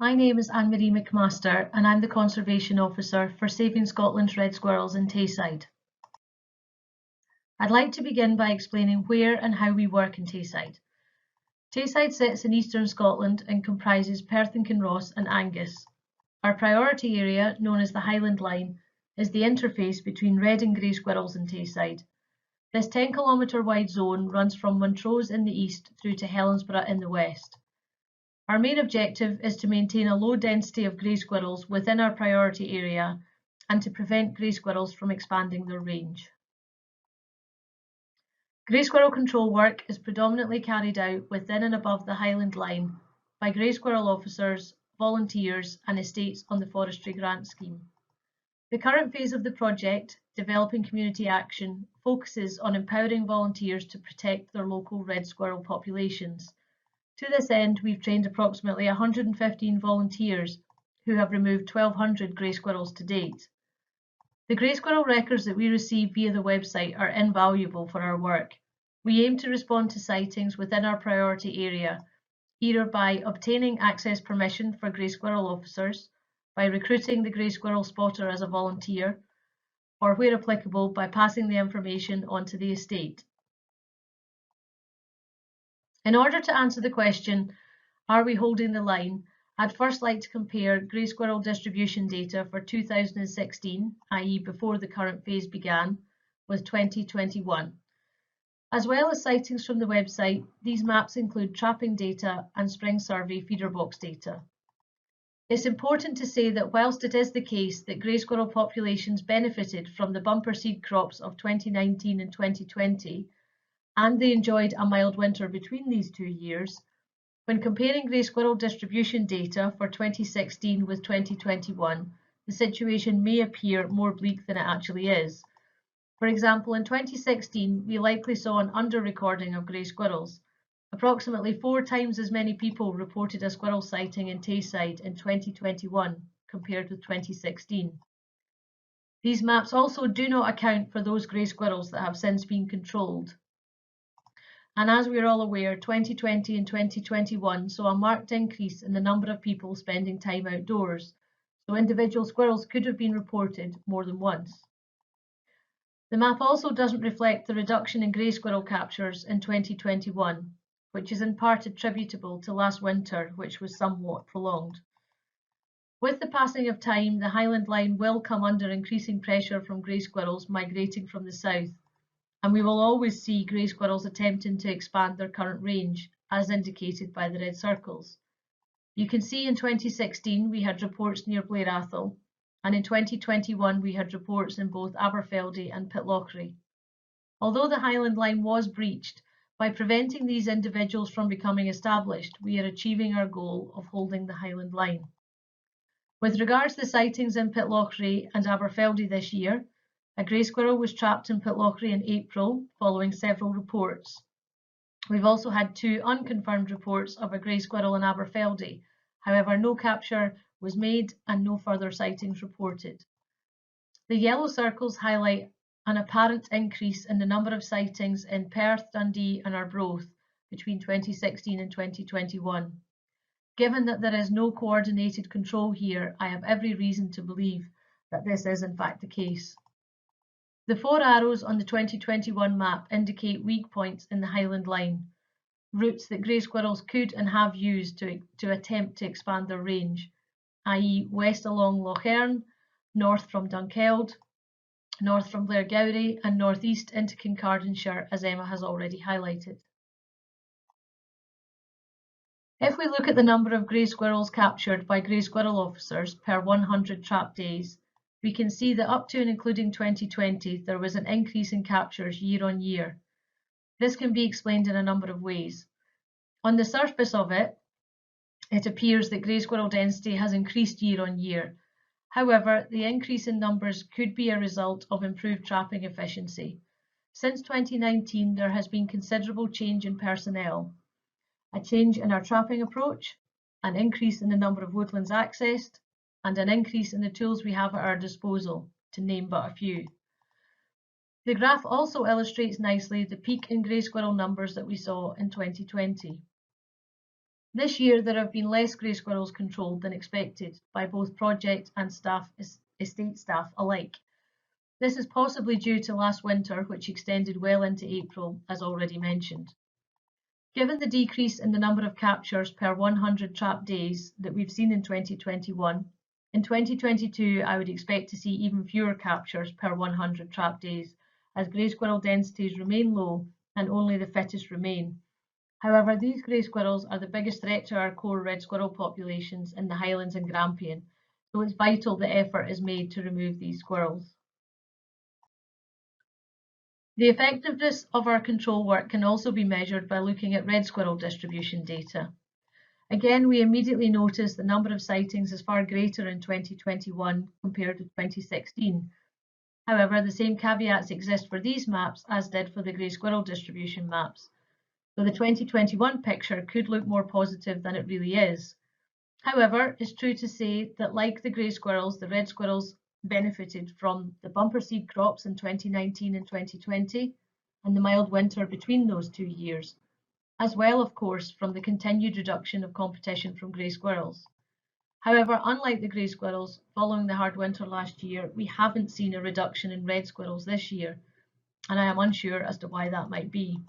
My name is Anne-Marie MacMaster and I'm the Conservation Officer for Saving Scotland's Red Squirrels in Tayside. I'd like to begin by explaining where and how we work in Tayside. Tayside sits in eastern Scotland and comprises Perth and Kinross and Angus. Our priority area, known as the Highland Line, is the interface between red and grey squirrels in Tayside. This 10-kilometre wide zone runs from Montrose in the east through to Helensburgh in the west. Our main objective is to maintain a low density of grey squirrels within our priority area and to prevent grey squirrels from expanding their range. Grey squirrel control work is predominantly carried out within and above the Highland Line by grey squirrel officers, volunteers and estates on the Forestry Grant Scheme. The current phase of the project, Developing Community Action, focuses on empowering volunteers to protect their local red squirrel populations. To this end, we've trained approximately 115 volunteers who have removed 1,200 grey squirrels to date. The grey squirrel records that we receive via the website are invaluable for our work. We aim to respond to sightings within our priority area, either by obtaining access permission for grey squirrel officers, by recruiting the grey squirrel spotter as a volunteer, or where applicable, by passing the information onto the estate. In order to answer the question, are we holding the line, I'd first like to compare grey squirrel distribution data for 2016, i.e. before the current phase began, with 2021. As well as sightings from the website, these maps include trapping data and spring survey feeder box data. It's important to say that whilst it is the case that grey squirrel populations benefited from the bumper seed crops of 2019 and 2020, and they enjoyed a mild winter between these 2 years, when comparing grey squirrel distribution data for 2016 with 2021, the situation may appear more bleak than it actually is. For example, in 2016, we likely saw an under-recording of grey squirrels. Approximately 4 times as many people reported a squirrel sighting in Tayside in 2021 compared with 2016. These maps also do not account for those grey squirrels that have since been controlled. And as we are all aware, 2020 and 2021 saw a marked increase in the number of people spending time outdoors, so individual squirrels could have been reported more than once. The map also doesn't reflect the reduction in grey squirrel captures in 2021, which is in part attributable to last winter, which was somewhat prolonged. With the passing of time, the Highland Line will come under increasing pressure from grey squirrels migrating from the south, and we will always see grey squirrels attempting to expand their current range, as indicated by the red circles. You can see in 2016 we had reports near Blair Athol, and in 2021 we had reports in both Aberfeldy and Pitlochry. Although the Highland Line was breached, by preventing these individuals from becoming established, we are achieving our goal of holding the Highland Line. With regards to the sightings in Pitlochry and Aberfeldy this year, a grey squirrel was trapped in Pitlochry in April, following several reports. We've also had 2 unconfirmed reports of a grey squirrel in Aberfeldy. However, no capture was made and no further sightings reported. The yellow circles highlight an apparent increase in the number of sightings in Perth, Dundee and Arbroath between 2016 and 2021. Given that there is no coordinated control here, I have every reason to believe that this is in fact the case. The 4 arrows on the 2021 map indicate weak points in the Highland Line, routes that grey squirrels could and have used to attempt to expand their range, i.e. west along Loch Earn, north from Dunkeld, north from Blairgowrie and northeast into Kincardineshire, as Emma has already highlighted. If we look at the number of grey squirrels captured by grey squirrel officers per 100 trap days, we can see that up to and including 2020, there was an increase in captures year on year. This can be explained in a number of ways. On the surface of it, it appears that grey squirrel density has increased year on year. However, the increase in numbers could be a result of improved trapping efficiency. Since 2019, there has been considerable change in personnel, a change in our trapping approach, an increase in the number of woodlands accessed, and an increase in the tools we have at our disposal, to name but a few. The graph also illustrates nicely the peak in grey squirrel numbers that we saw in 2020. This year there have been less grey squirrels controlled than expected by both project and estate staff alike. This is possibly due to last winter, which extended well into April, as already mentioned. Given the decrease in the number of captures per 100 trap days that we've seen in 2021, in 2022 I would expect to see even fewer captures per 100 trap days, as grey squirrel densities remain low and only the fittest remain. However, these grey squirrels are the biggest threat to our core red squirrel populations in the Highlands and Grampian, so it's vital that effort is made to remove these squirrels. The effectiveness of our control work can also be measured by looking at red squirrel distribution data. Again, we immediately notice the number of sightings is far greater in 2021 compared to 2016. However, the same caveats exist for these maps as did for the grey squirrel distribution maps. So the 2021 picture could look more positive than it really is. However, it's true to say that like the grey squirrels, the red squirrels benefited from the bumper seed crops in 2019 and 2020 and the mild winter between those 2 years, as well, of course, from the continued reduction of competition from grey squirrels. However, unlike the grey squirrels, following the hard winter last year, we haven't seen a reduction in red squirrels this year, and I am unsure as to why that might be.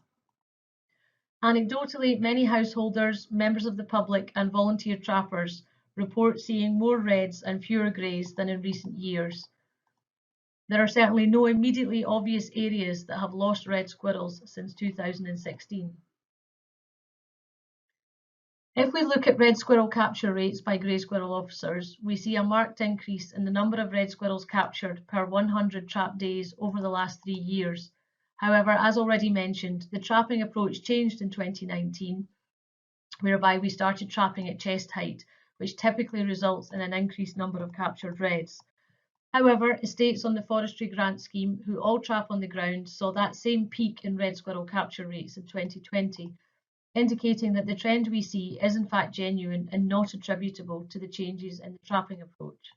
Anecdotally, many householders, members of the public and volunteer trappers report seeing more reds and fewer greys than in recent years. There are certainly no immediately obvious areas that have lost red squirrels since 2016. If we look at red squirrel capture rates by grey squirrel officers, we see a marked increase in the number of red squirrels captured per 100 trap days over the last 3 years. However, as already mentioned, the trapping approach changed in 2019, whereby we started trapping at chest height, which typically results in an increased number of captured reds. However, estates on the forestry grant scheme, who all trap on the ground, saw that same peak in red squirrel capture rates in 2020, indicating that the trend we see is in fact genuine and not attributable to the changes in the trapping approach.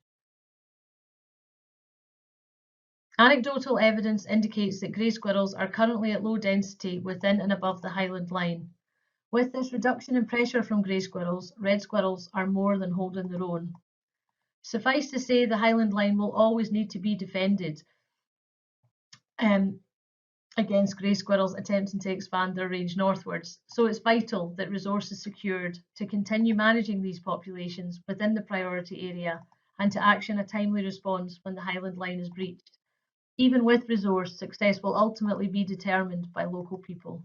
Anecdotal evidence indicates that grey squirrels are currently at low density within and above the Highland line. With this reduction in pressure from grey squirrels, red squirrels are more than holding their own. Suffice to say, the Highland line will always need to be defended against grey squirrels attempting to expand their range northwards, so it's vital that resources secured to continue managing these populations within the priority area and to action a timely response when the Highland line is breached. Even with resource, success will ultimately be determined by local people.